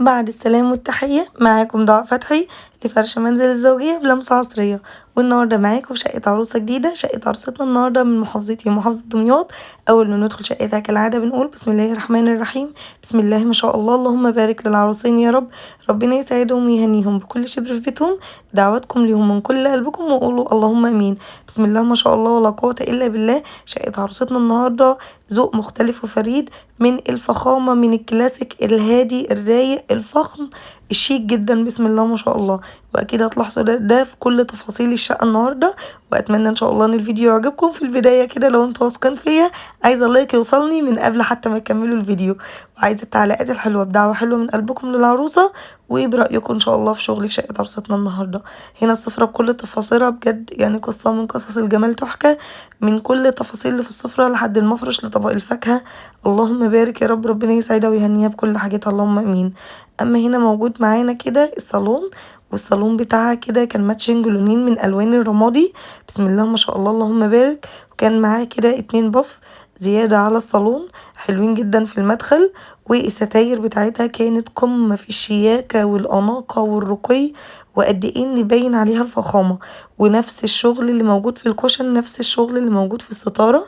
بعد السلام والتحية معاكم دعاء فتحي لفرش منزل الزوجية بلمسة عصرية. والنهاردة معاكم شقة عروسة جديدة. شقة عروستنا النهاردة من محافظتي محافظة دمياط. أول ما ندخل شقتها كالعادة بنقول بسم الله الرحمن الرحيم. بسم الله ما شاء الله، اللهم بارك للعروسين يا رب. ربنا يسعدهم ويهنيهم بكل شبر في بيتهم. دعواتكم ليهم من كل قلبكم وقولوا اللهم امين. بسم الله ما شاء الله ولا قوة الا بالله. شقة عروستنا النهاردة ذوق مختلف وفريد، من الفخامة، من الكلاسيك الهادي الرايق الفخم الشيك جدا. بسم الله ما شاء الله. واكيد هتلاحظوا ده في كل تفاصيل الشقة النهاردة. واتمنى ان شاء الله ان الفيديو يعجبكم. في البداية كده لو انتوا واثقين فيا، عايزة اللايك يوصلني من قبل حتى ما تكملوا الفيديو، وعايزة التعليقات الحلوة بدعوة حلوة من قلبكم للعروسة، وبرأيكم ان شاء الله في شغلي في شقة عروستنا النهاردة. هنا السفرة بكل تفاصيلها بجد يعني قصة من قصص الجمال تحكى، من كل التفاصيل اللي في السفرة لحد المفرش لطبق الفاكهة. اللهم بارك يا رب. ربنا يسعدها ويهنيها بكل حاجتها اللهم امين. اما هنا موجود معانا كده الصالون، والصالون بتاعها كده كان ماتشنج لونين من الوان الرمادي. بسم الله ما شاء الله اللهم بارك. وكان معاه كده 2 باف زيادة على الصالون حلوين جدا في المدخل. والستاير بتاعتها كانت قمة في الشياكة والأناقة والرقي، وقد ايه ان باين عليها الفخامة. ونفس الشغل اللي موجود في الكوشن، نفس الشغل اللي موجود في الستارة.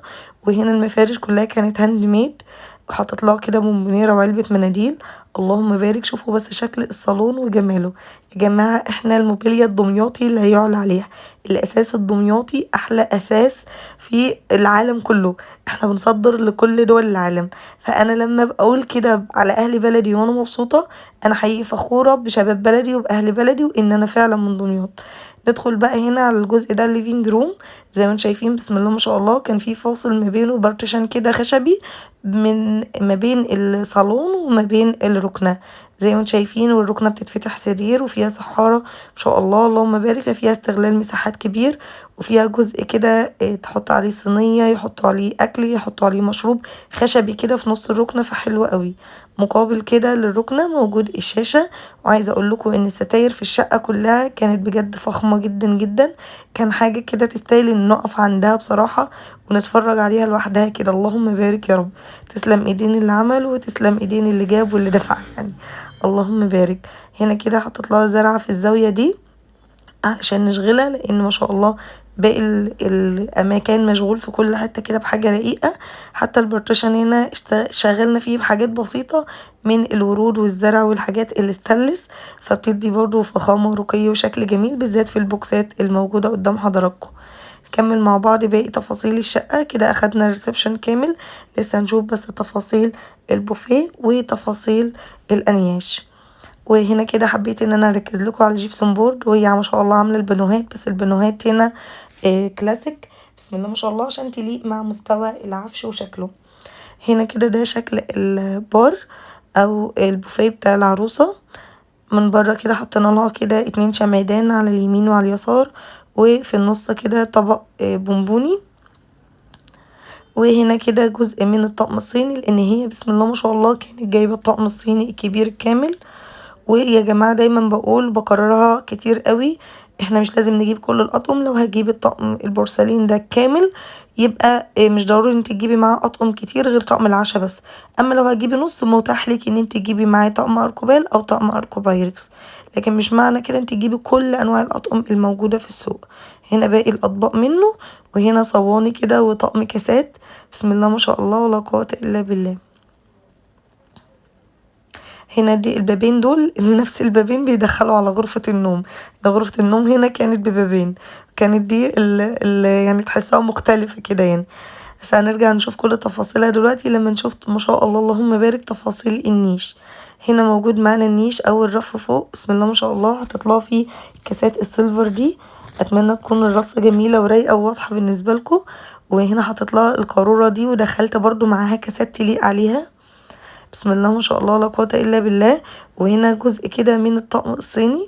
وهنا المفارش كلها كانت هاند ميد، وحطت لها كده بونبونيرة وعلبة مناديل. اللهم بارك. شوفوا بس شكل الصالون وجماله. يا جماعة احنا الموبيليا الدمياطي لا يعلى عليها. الأساس الدمياطي أحلى أساس في العالم كله. احنا بنصدر لكل دول العالم. فأنا لما بقول كده على أهل بلدي وأنا مبسوطة، أنا حقيقي فخورة بشباب بلدي وبأهل بلدي وإن أنا فعلا من دمياط. ندخل بقى هنا على الجزء ده الليفينج روم. زي ما انتم شايفين بسم الله ما شاء الله، كان في فاصل ما بينه بارتيشن كده خشبي من ما بين الصالون وما بين الركنة. زي ما انتم شايفين، والركنة بتتفتح سرير وفيها سحارة ما شاء الله اللهم بارك. فيها استغلال مساحات كبير، وفيها جزء كده تحط عليه صينية، يحطوا عليه أكل، يحطوا عليه مشروب خشبي كده في نص الركنة، فحلو قوي. مقابل كده للركنة موجود الشاشة. وعايزة اقول لكم ان الستاير في الشقة كلها كانت بجد فخمة جدا جدا. كان حاجة كده تستاهل ان نقف عندها بصراحة ونتفرج عليها لوحدها كده. اللهم بارك يا رب. تسلم ايدين اللي عمل وتسلم ايدين اللي جاب واللي دفع يعني. اللهم بارك. هنا كده حطيت لها زرعة في الزاوية دي علشان نشغلها، لان ما شاء الله باقي الاماكن مشغول في كل حته كده بحاجه رقيقه. حتى البارتيشن هنا شغلنا فيه بحاجات بسيطه من الورود والزرع والحاجات اللي استانلس، فبتدي برضو فخامه ورقي وشكل جميل، بالذات في البوكسات الموجوده قدام حضراتكم. نكمل مع بعض باقي تفاصيل الشقه. كده اخدنا الريسبشن كامل، لسه هنشوف بس تفاصيل البوفيه وتفاصيل الانياش. وهنا كده حبيت ان انا اركز لكم على الجيبسون بورد، وهي ما شاء الله عامله البانوهات، بس البانوهات هنا كلاسيك بسم الله ما شاء الله عشان تليق مع مستوى العفش وشكله. هنا كده ده شكل البار او البوفيه بتاع العروسه. من بره كده حطينا لها كده 2 شمعدان على اليمين وعلى اليسار، وفي النص كده طبق بونبوني. وهنا كده جزء من الطقم الصيني، لان هي بسم الله ما شاء الله كانت جايبه الطقم الصيني الكبير الكامل. ويا جماعة دايما بقول بكررها كتير قوي، احنا مش لازم نجيب كل الاطقم. لو هجيب الطقم البورسلين ده كامل، يبقى مش ضروري ان انت تجيبي معاه اطقم كتير غير طقم العشاء بس. اما لو هتجيبي نص، متاح لك ان انت تجيبي معاه طقم اركوبال او طقم اركوبايركس، لكن مش معنى كده انت تجيبي كل انواع الاطقم الموجودة في السوق. هنا باقي الاطباق منه، وهنا صواني كده وطقم كاسات. بسم الله ما شاء الله ولا قوة الا بالله. هنا دي البابين دول نفس البابين بيدخلوا على غرفة النوم. غرفة النوم هنا كانت ببابين، كانت دي اللي يعني تحسها مختلفة كده يعني. بس هنرجع نشوف كل تفاصيلها دلوقتي لما نشوف ما شاء الله اللهم بارك تفاصيل النيش. هنا موجود معانا النيش او الرف فوق بسم الله ما شاء الله، هتطلع فيه كاسات السيلفر دي. اتمنى تكون الرصة جميلة ورايقة وواضحة بالنسبة لكم. وهنا حطيت لها القارورة دي، ودخلت برضو معاها كاسات تليق عليها. بسم الله ما شاء الله لا قوة الا بالله. وهنا جزء كده من الطقم الصيني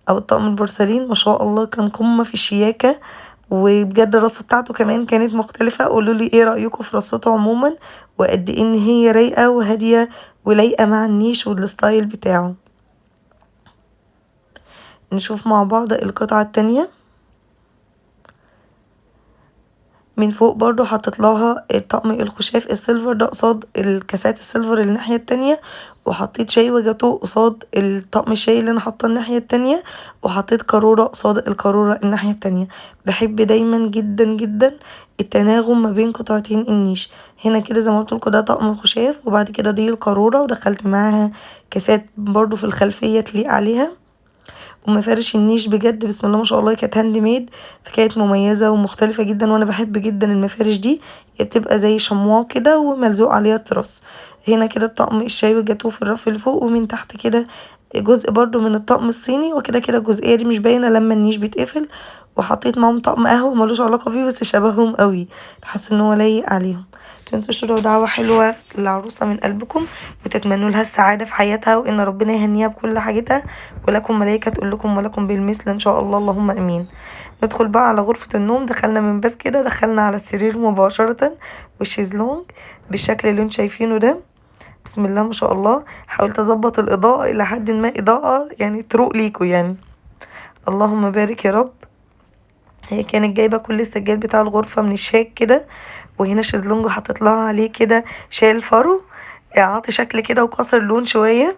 او الطقم البورسلين، ما شاء الله كان قمة في الشياكة. وبجد الرصة بتاعته كمان كانت مختلفة. قولوا لي ايه رأيكم في رصته عموما، وقد ايه ان هي رايقة وهادية ولايقة مع النيش والستايل بتاعه. نشوف مع بعض القطعة التانية. من فوق برضو حطيت لها طقم الخشاف السيلفر ده قصاد الكاسات السيلفر اللي الناحية التانية، وحطيت شاي وجاتوه قصاد الطقم الشاي اللي انا حاطاه الناحية التانية، وحطيت قارورة قصاد القارورة الناحية التانية. بحب دايما جدا جدا التناغم ما بين قطعتين النيش. هنا كده زي ما قلت لكم ده طقم الخشاف، وبعد كده دي القارورة، ودخلت معاها كاسات برضو في الخلفية تليق عليها. ومفارش النيش بجد بسم الله ما شاء الله كانت هاند ميد، فكانت مميزة ومختلفة جدا، وانا بحب جدا المفارش دي. هي بتبقى زي شموع كده وملزوق عليها تراس. هنا كده الطقم الشاي والجاتوه في الرف اللي فوق، ومن تحت كده جزء برضو من الطقم الصيني، وكده كده الجزئية دي مش باينة لما النيش بيتقفل. وحطيت معاهم طقم قهوة ملوش علاقة بيه بس شبههم قوي، تحس ان هو لايق عليهم. متنسوش تدعوا دعوة حلوة للعروسة من قلبكم، وتتمنوا لها السعادة في حياتها، وان ربنا يهنيها بكل حاجتها، ولكم ملائكة تقول لكم ولكم بالمثل ان شاء الله، اللهم امين. ندخل بقى على غرفة النوم. دخلنا من باب كده، دخلنا على السرير مباشرة والشيزلونج بالشكل اللي انتم شايفينه ده. بسم الله ما شاء الله. حاولت اظبط الاضاءة الى حد ما، اضاءة يعني تروق ليكوا يعني. اللهم بارك يا رب. هي كانت جايبة كل السجاد بتاع الغرفة من الشاك كده، وهنا شيزلونج حطيت لها عليه كده شال فرو، اعطي شكل كده وكسر لون شوية.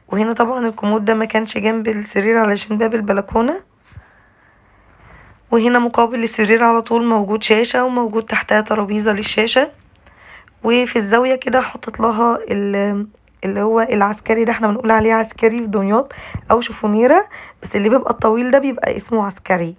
وهنا طبعا الكومود ده ما كانش جنب السرير علشان باب البلكونة. وهنا مقابل السرير على طول موجود شاشة، وموجود تحتها ترابيزة للشاشة. وفي الزاوية كده حطيت لها اللي هو العسكري ده، احنا بنقول عليه عسكري في دمياط، او شفونيرة، بس اللي بيبقى الطويل ده بيبقى اسمه عسكري.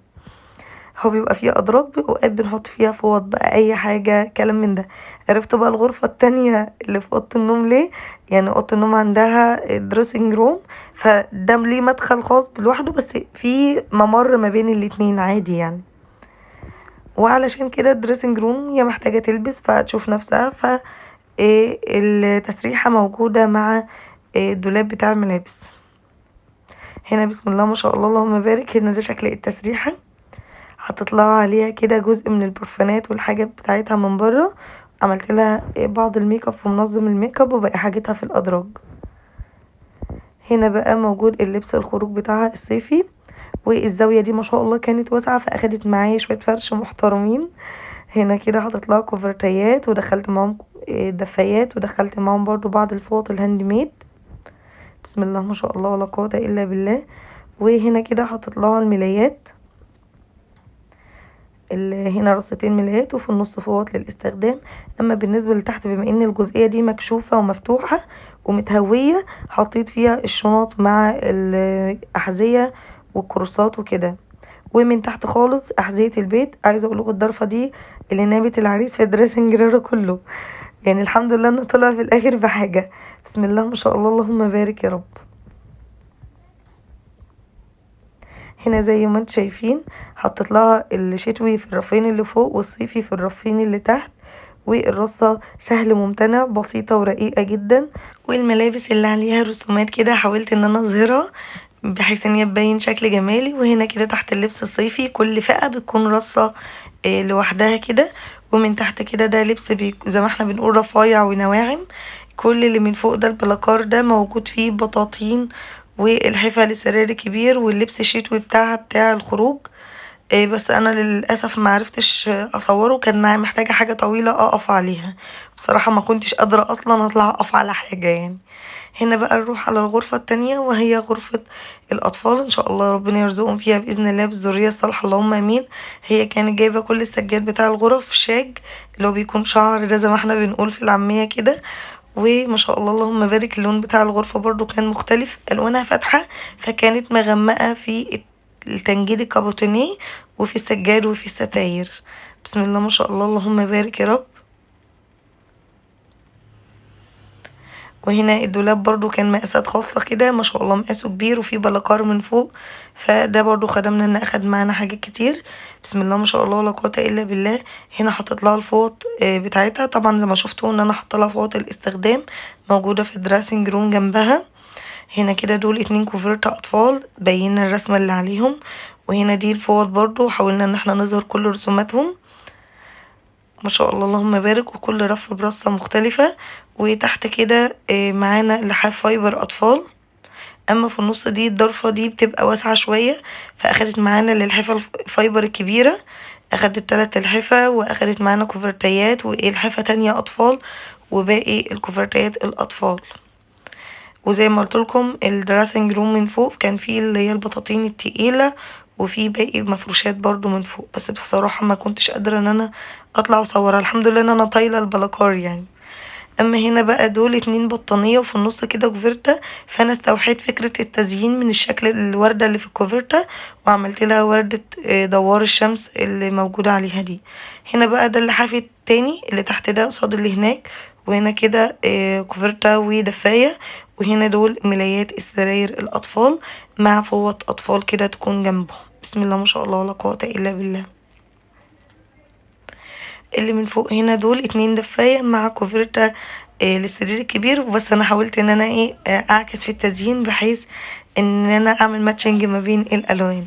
هو بيبقى فيه ادراج، اوقات بنحط فيها فوط بقى اي حاجة كلام من ده. عرفت بقى الغرفة التانية اللي في اوضة النوم ليه. يعني اوضة النوم عندها دريسنج روم، فده ليه مدخل خاص لوحده، بس في ممر ما بين الاتنين عادي يعني. وعلشان كده الدريسنج روم هي محتاجة تلبس فتشوف نفسها، التسريحة موجودة مع الدولاب بتاع الملابس. هنا بسم الله ما شاء الله اللهم بارك. هنا ده شكل التسريحة، حطيت لها عليها كده جزء من البرفانات والحاجات بتاعتها من بره. عملت لها بعض الميك اب ومنظم الميك اب، وباقي حاجتها في الادراج. هنا بقى موجود اللبس الخروج بتاعها الصيفي. والزاوية دي ما شاء الله كانت واسعة، فاخدت معايا شوية فرش محترمين. هنا كده حطيت لها كوفرتيات، ودخلت معاهم دفايات، ودخلت معاهم برضو بعض الفوط الهاند ميد. بسم الله ما شاء الله ولا قوة الا بالله. وهنا كده حطيت لها الملايات، اللي هنا رصتين ملايات، وفي النص فوط للاستخدام. اما بالنسبة لتحت، بما ان الجزئية دي مكشوفة ومفتوحة ومتهوية، حطيت فيها الشنط مع الأحذية والكروسات وكده. ومن تحت خالص أحذية البيت. عايزة اقول لكم الضرفة دي اللي نابت العريس في الدريسنج ريرو كله، يعني الحمد لله انه طلع في الاخر بحاجة. بسم الله ما شاء الله اللهم بارك يا رب. هنا زي ما انتم شايفين حطيت لها الشتوي في الرفين اللي فوق، والصيفي في الرفين اللي تحت. والرصة سهل ممتنع، بسيطة ورقيقة جدا. والملابس اللي عليها رسومات كده حاولت ان انا اظهرها بحيث ان هي تبين شكل جمالي. وهنا كده تحت اللبس الصيفي كل فئة بتكون رصة لوحدها كده. ومن تحت كده ده لبس زي ما احنا بنقول رفايع ونواعم. كل اللي من فوق ده البلاكار ده موجود فيه بطاطين، والحفا للسرير الكبير، واللبس الشتوي بتاعها بتاع الخروج. بس انا للاسف ما عرفتش اصوره، كان محتاجه حاجه طويله اقف عليها. بصراحه ما كنتش قادره اصلا اطلع اقف على حاجه يعني. هنا بقى نروح على الغرفه التانية، وهي غرفه الاطفال. ان شاء الله ربنا يرزقهم فيها باذن الله بالذريه الصالحه، اللهم امين. هي كانت جايبه كل السجاد بتاع الغرف شاج، اللي هو بيكون شعر ده زي ما احنا بنقول في العاميه كده. وما شاء الله اللهم بارك اللون بتاع الغرفة برضو كان مختلف، الوانها فاتحة، فكانت مغمقة في التنجيد الكابوتينيه، وفي السجاد، وفي الستاير. بسم الله ما شاء الله اللهم بارك يا رب. وهنا الدولاب برضو كان مقاسات خاصة كده، ما شاء الله مقاسه كبير، وفي بلاكار من فوق، فده برضو خدمنا ان اخد معانا حاجات كتير. بسم الله ما شاء الله ولا قوة الا بالله. هنا حطيت لها الفوط بتاعتها، طبعا زي ما شفتوا ان انا حاطه لها فوط الاستخدام موجودة في الدراسنج روم جنبها. هنا كده دول 2 كوفرت اطفال باين الرسمة اللي عليهم. وهنا دي الفوط برضو حاولنا ان احنا نظهر كل رسوماتهم. ما شاء الله اللهم بارك، وكل رف برصة مختلفة. وتحت كده معانا لحاف فايبر اطفال. اما في النص دي الضرفة دي بتبقى واسعة شوية، فاخدت معانا للحافة الفايبر الكبيرة. اخدت 3 الحفة، واخدت معانا كوفرتيات والحفة تانية اطفال، وباقي الكوفرتيات الاطفال. وزي ما قلت لكم الدراسنج روم من فوق كان فيه اللي هي البطاطين التقيلة، وفي باقي مفروشات برضو من فوق، بس بصراحة ما كنتش قادرة ان انا اطلع واصورها. الحمد لله ان انا طايلة البلاكار يعني. اما هنا بقى دول 2 بطانية وفي النص كده كوفرتة، فانا استوحيت فكرة التزيين من الشكل الوردة اللي في الكوفرتة، وعملت لها وردة دوار الشمس اللي موجودة عليها دي. هنا بقى ده اللحاف التاني اللي تحت ده قصاد اللي هناك، وهنا كده كوفرتة ودفاية، وهنا دول ملايات السراير الاطفال مع فوط اطفال كده تكون جنبهم. بسم الله ما شاء الله ولا قوة الا بالله. اللي من فوق هنا دول 2 دفاية مع كوفرتة للسرير الكبير، بس انا حاولت ان انا ايه اعكس في التزيين بحيث ان انا اعمل ماتشنج ما بين الالوان.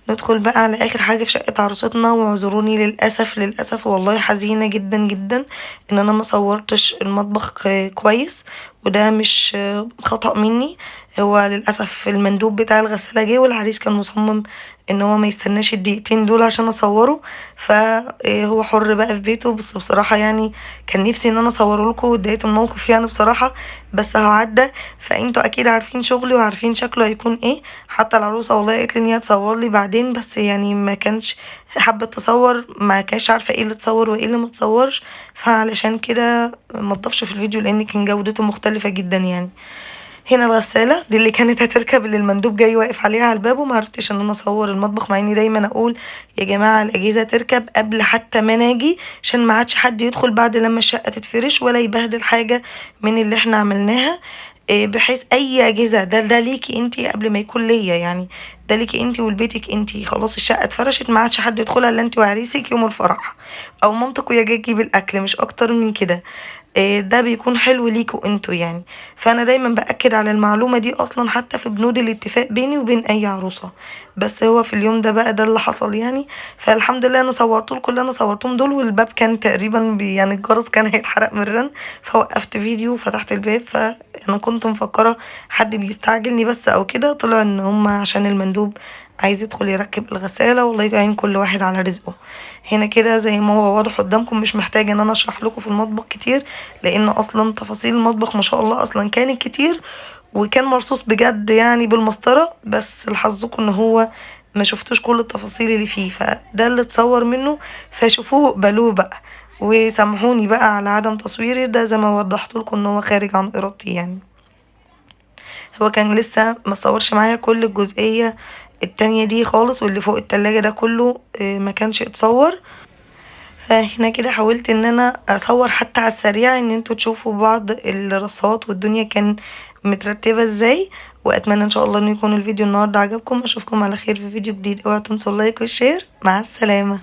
ندخل بقى على اخر حاجة في شقة عروستنا، واعذروني للاسف والله حزينة جدا جدا ان انا ما صورتش المطبخ كويس، وده مش خطأ مني. هو للاسف المندوب بتاع الغسالة جه، والعريس كان مصمم ان هو ما يستناش الدقيقتين دول عشان اصوره، فهو حر بقى في بيته. بس بصراحة يعني كان نفسي ان انا اصوره لكم، واتضايقت من الموقف يعني بصراحة، بس هو عدى. فانتوا اكيد عارفين شغلي وعارفين شكله هيكون ايه. حتى العروسة والله قالت لي ان هي تصور لي بعدين، بس يعني ما كانش حابة تصور، ما كانش عارفة ايه اللي تصور وايه اللي متصورش، فعلشان كده ما تضافش في الفيديو لان كان جودته مختلفة جدا يعني. هنا الغسالة دي اللي كانت هتركب، اللي المندوب جاي واقف عليها على الباب، وما عرفتش ان انا اصور المطبخ، مع اني دايما اقول يا جماعة الاجهزة تركب قبل حتى ما ناجي، عشان ما عادش حد يدخل بعد لما الشقة تتفرش ولا يبهدل حاجة من اللي احنا عملناها. بحيث اي اجهزة ده ليكي انتي قبل ما يكون ليا يعني، ده ليكي انتي ولبيتك انتي. خلاص الشقة اتفرشت، ما عادش حد يدخلها الا انتي وعريسك يوم الفرح، او مامتك وهي جايه تجيب الاكل، مش اكتر من كده. ده بيكون حلو ليكوا انتوا يعني. فانا دايما باكد على المعلومه دي اصلا حتى في بنود الاتفاق بيني وبين اي عروسه، بس هو في اليوم ده بقى ده اللي حصل يعني. فالحمد لله انا صورت لكم اللي انا صورتهم دول، والباب كان تقريبا يعني الجرس كان هيتحرق من الرن، فوقفت فيديو وفتحت الباب. فانا كنت مفكره حد بيستعجلني بس او كده، طلع ان هم عشان المندوب عايز يدخل يركب الغسالة، والله يعين كل واحد على رزقه. هنا كده زي ما هو واضح قدامكم، مش محتاجة ان انا اشرح لكم في المطبخ كتير، لان اصلا تفاصيل المطبخ ما شاء الله اصلا كانت كتير، وكان مرصوص بجد يعني بالمسطرة، بس لحظكم ان هو ما شفتوش كل التفاصيل اللي فيه، فده اللي اتصور منه، فشوفوه وقبلوه بقى. وسامحوني بقى على عدم تصويري ده، زي ما وضحت لكم ان هو خارج عن ارادتي يعني. هو كان لسه ما صورش معايا كل الجزئية التانية دي خالص، واللي فوق التلاجة ده كله ما كانش اتصور. فهنا كده حاولت ان انا اصور حتى على السريع ان انتوا تشوفوا بعض الرصات والدنيا كان مترتبة ازاي. واتمنى ان شاء الله ان يكون الفيديو النهارده عجبكم. اشوفكم على خير في فيديو جديد. اوعوا تنسوا اللايك والشير. مع السلامة.